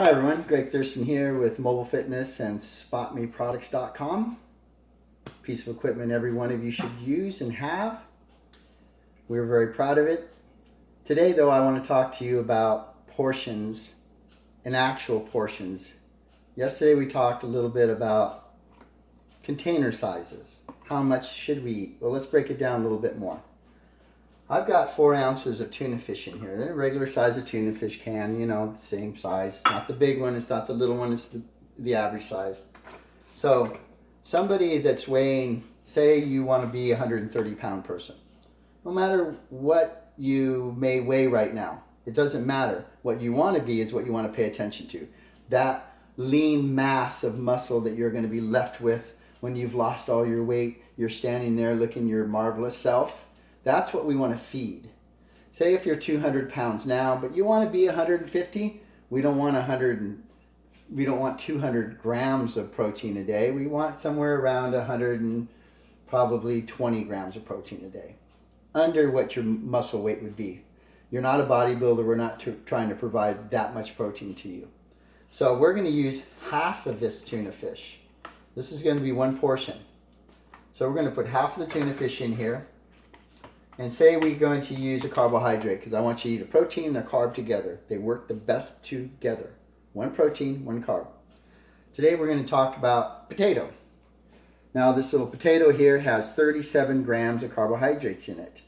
Hi everyone, Greg Thurston here with Mobile Fitness and SpotMeProducts.com. Piece of equipment every one of you should use and have. We're very proud of it. Today though, I want to talk to you about portions and actual portions. Yesterday we talked a little bit about container sizes. How much should we eat? Well, let's break it down a little bit more. I've got 4 ounces of tuna fish in here. They're a regular size of tuna fish can, the same size. It's not the big one, it's not the little one, it's the average size. So somebody that's weighing, say you want to be a 130-pound person. No matter what you may weigh right now, it doesn't matter. What you want to be is what you want to pay attention to. That lean mass of muscle that you're going to be left with when you've lost all your weight, you're standing there looking your marvelous self. That's what we want to feed. Say if you're 200 pounds now, but you want to be 150, we don't want 200 grams of protein a day. We want somewhere around 100 and probably 20 grams of protein a day, under what your muscle weight would be. You're not a bodybuilder. We're not trying to provide that much protein to you. So we're going to use half of this tuna fish. This is going to be one portion. So we're going to put half of the tuna fish in here. And say we're going to use a carbohydrate, because I want you to eat a protein and a carb together. They work the best together. One protein, one carb. Today we're going to talk about potato. Now this little potato here has 37 grams of carbohydrates in it.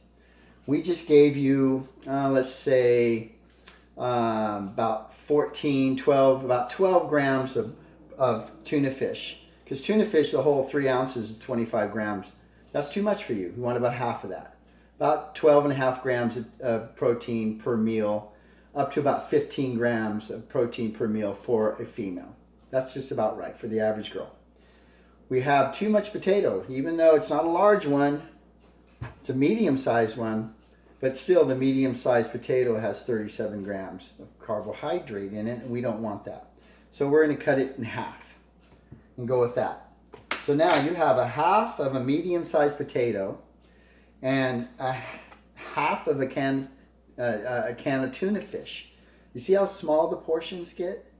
We just gave you, let's say, about 12 grams of tuna fish. Because tuna fish, the whole 3 ounces is 25 grams. That's too much for you. We want about half of that. About 12.5 grams of protein per meal, up to about 15 grams of protein per meal for a female. That's just about right for the average girl. We have too much potato, even though it's not a large one, it's a medium-sized one, but still the medium-sized potato has 37 grams of carbohydrate in it, and we don't want that. So we're going to cut it in half and go with that. So now you have a half of a medium-sized potato and a half of a can of tuna fish. You see how small the portions get?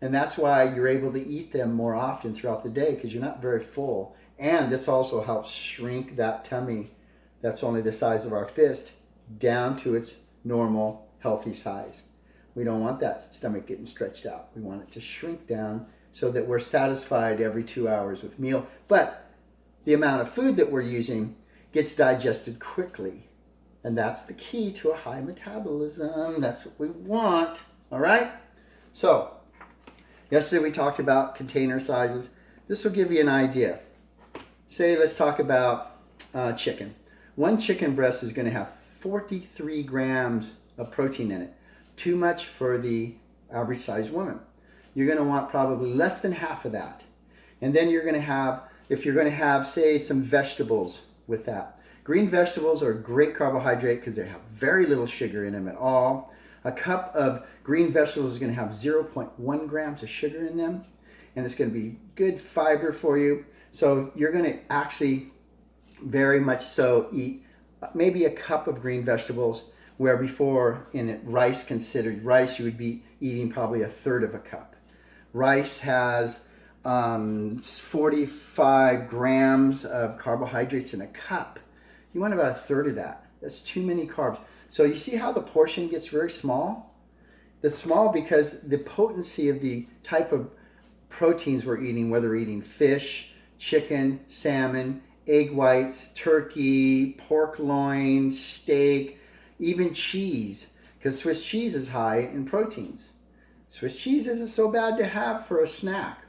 And that's why you're able to eat them more often throughout the day, because you're not very full. And this also helps shrink that tummy that's only the size of our fist down to its normal, healthy size. We don't want that stomach getting stretched out. We want it to shrink down so that we're satisfied every 2 hours with meal. But the amount of food that we're using gets digested quickly. And that's the key to a high metabolism. That's what we want. All right? So, yesterday we talked about container sizes. This will give you an idea. Say, let's talk about chicken. One chicken breast is going to have 43 grams of protein in it. Too much for the average sized woman. You're going to want probably less than half of that. And then you're going to have, if you're going to have, say, some vegetables with that. Green vegetables are a great carbohydrate because they have very little sugar in them at all. A cup of green vegetables is going to have 0.1 grams of sugar in them, and it's going to be good fiber for you. So you're going to actually very much so eat maybe a cup of green vegetables, where before in it, considered rice, you would be eating probably a third of a cup. Rice has 45 grams of carbohydrates in a cup. You want about a third of that. That's too many carbs. So you see how the portion gets very small? It's small because the potency of the type of proteins we're eating, whether we're eating fish, chicken, salmon, egg whites, turkey, pork loin, steak, even cheese, because Swiss cheese is high in proteins. Swiss cheese isn't so bad to have for a snack.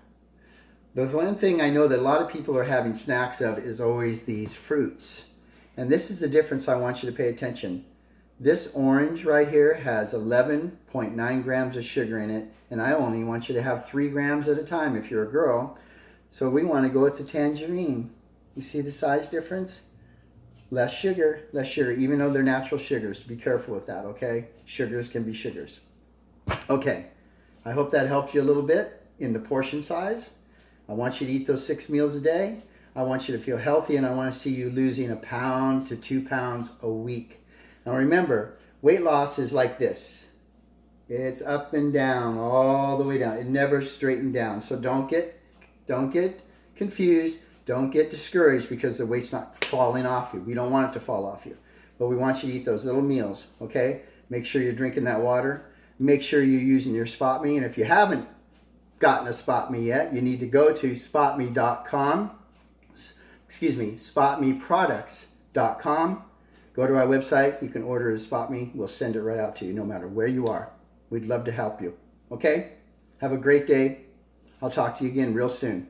The one thing I know that a lot of people are having snacks of is always these fruits. And this is the difference I want you to pay attention. This orange right here has 11.9 grams of sugar in it, and I only want you to have 3 grams at a time if you're a girl. So we want to go with the tangerine. You see the size difference? Less sugar, even though they're natural sugars. Be careful with that, okay? Sugars can be sugars. Okay, I hope that helped you a little bit in the portion size. I want you to eat those 6 meals a day. I want you to feel healthy, and I want to see you losing 1 pound to 2 pounds a week. Now remember, weight loss is like this. It's up and down, all the way down. It never straightened down. So don't get confused. Don't get discouraged because the weight's not falling off you. We don't want it to fall off you. But we want you to eat those little meals, okay? Make sure you're drinking that water. Make sure you're using your Spot Me. And if you haven't gotten a Spot Me yet, you need to go to spotme.com. spotmeproducts.com. Go to our website. You can order a Spot Me. We'll send it right out to you no matter where you are. We'd love to help you. Okay? Have a great day. I'll talk to you again real soon.